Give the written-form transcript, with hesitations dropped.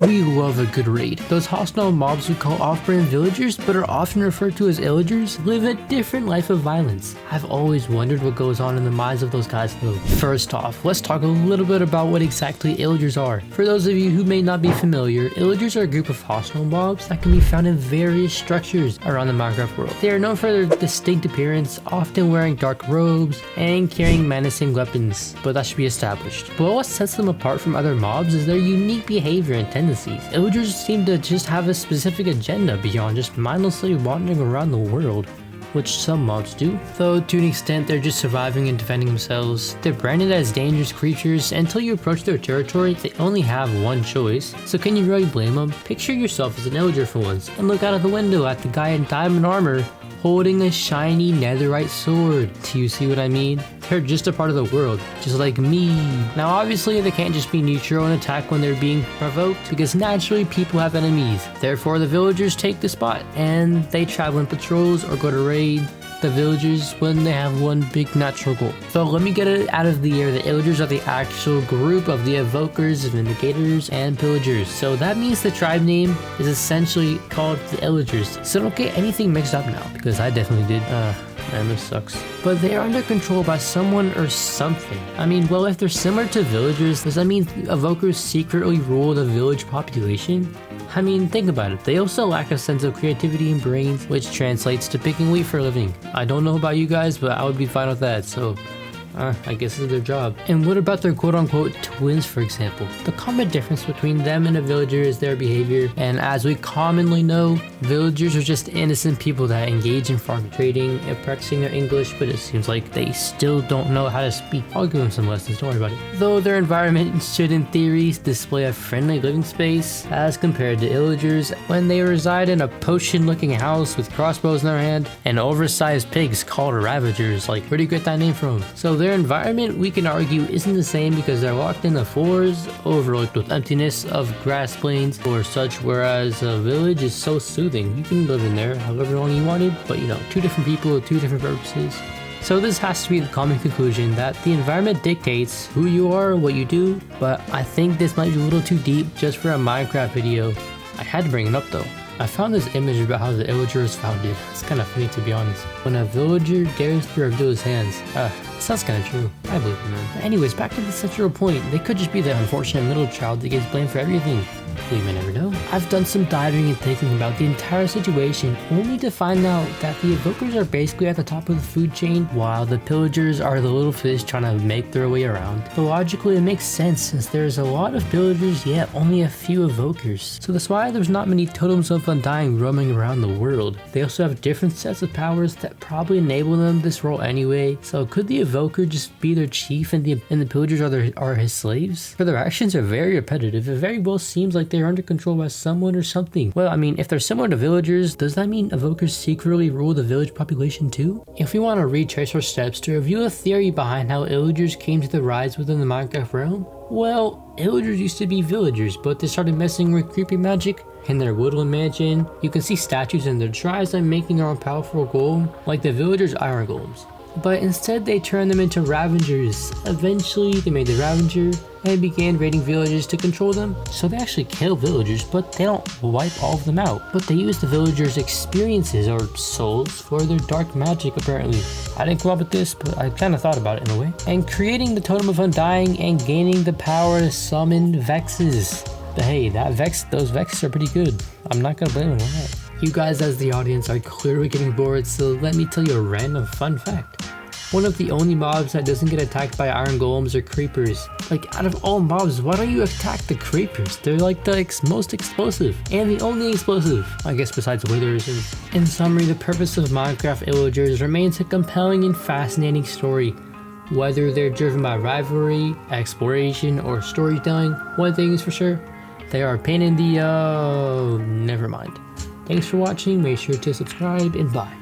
We love a good raid. Those hostile mobs we call off-brand villagers, but are often referred to as Illagers, live a different life of violence. I've always wondered what goes on in the minds of those guys though. First off, let's talk a little bit about what exactly Illagers are. For those of you who may not be familiar, Illagers are a group of hostile mobs that can be found in various structures around the Minecraft world. They are known for their distinct appearance, often wearing dark robes and carrying menacing weapons, but that should be established. But what sets them apart from other mobs is their unique behavior and tendencies. Illagers seem to just have a specific agenda beyond just mindlessly wandering around the world, which some mobs do. Though to an extent they're just surviving and defending themselves. They're branded as dangerous creatures. Until you approach their territory, they only have one choice. So can you really blame them? Picture yourself as an Illager for once, and look out of the window at the guy in diamond armor holding a shiny netherite sword. Do you see what I mean? They're just a part of the world, just like me. Now obviously they can't just be neutral and attack when they're being provoked, because naturally people have enemies. Therefore the villagers take the spot, and they travel in patrols or go to raid the villagers when they have one big natural goal. So let me get it out of the air. The Illagers are the actual group of the evokers, vindicators, and pillagers. So that means the tribe name is essentially called the Illagers. So don't get anything mixed up now, because I definitely did. Man, this sucks. But they are under control by someone or something. I mean, well, if they're similar to villagers, does that mean evokers secretly rule the village population? I mean, think about it. They also lack a sense of creativity and brains, which translates to picking wheat for a living. I don't know about you guys, but I would be fine with that, so I guess it's their job. And what about their quote-unquote twins, for example? The common difference between them and a villager is their behavior, and as we commonly know, villagers are just innocent people that engage in farm trading and practicing their English, but it seems like they still don't know how to speak. I'll give them some lessons, don't worry about it. Though their environment should in theory display a friendly living space as compared to Illagers when they reside in a potion-looking house with crossbows in their hand and oversized pigs called Ravagers. Like, where do you get that name from? So their environment, we can argue, isn't the same because they're locked in the forests, overlooked with emptiness of grass plains or such, whereas a village is so soothing. You can live in there however long you wanted, but you know, two different people with two different purposes. So this has to be the common conclusion that the environment dictates who you are, what you do, but I think this might be a little too deep just for a Minecraft video. I had to bring it up though. I found this image about how the Illager is founded. It's kind of funny to be honest. When a villager dares to reveal his hands. It sounds kind of true. I believe it, man. Anyways, back to the central point. They could just be the unfortunate middle child that gets blamed for everything. We may never know. I've done some diving and thinking about the entire situation, only to find out that the evokers are basically at the top of the food chain, while the pillagers are the little fish trying to make their way around. But logically it makes sense since there's a lot of pillagers yet only a few evokers. So that's why there's not many totems of undying roaming around the world. They also have different sets of powers that probably enable them this role anyway. So could the evoker just be their chief and the pillagers are his slaves? For their actions are very repetitive. It very well seems like they're under control by someone or something. Well, I mean, if they're similar to villagers, does that mean evokers secretly rule the village population too? If we want to retrace our steps to review a theory behind how Illagers came to the rise within the Minecraft realm, well, Illagers used to be villagers, but they started messing with creepy magic in their woodland mansion. You can see statues in their tribes and making their own powerful golem, like the villagers' iron golems. But instead they turned them into Ravagers. Eventually they made the Ravager and began raiding villagers to control them. So they actually kill villagers, but they don't wipe all of them out. But they use the villagers' experiences or souls for their dark magic apparently. I didn't come up with this, but I kind of thought about it in a way. And creating the Totem of Undying and gaining the power to summon Vexes. But hey, those Vexes are pretty good. I'm not gonna blame them on that. You guys as the audience are clearly getting bored, so let me tell you a random fun fact. One of the only mobs that doesn't get attacked by iron golems are creepers. Like, out of all mobs, why don't you attack the creepers? They're like the most explosive, and the only explosive, I guess, besides withers. And in summary, the purpose of Minecraft Illagers remains a compelling and fascinating story. Whether they're driven by rivalry, exploration, or storytelling, one thing is for sure, they are a pain in the never mind. Thanks for watching, make sure to subscribe, and bye.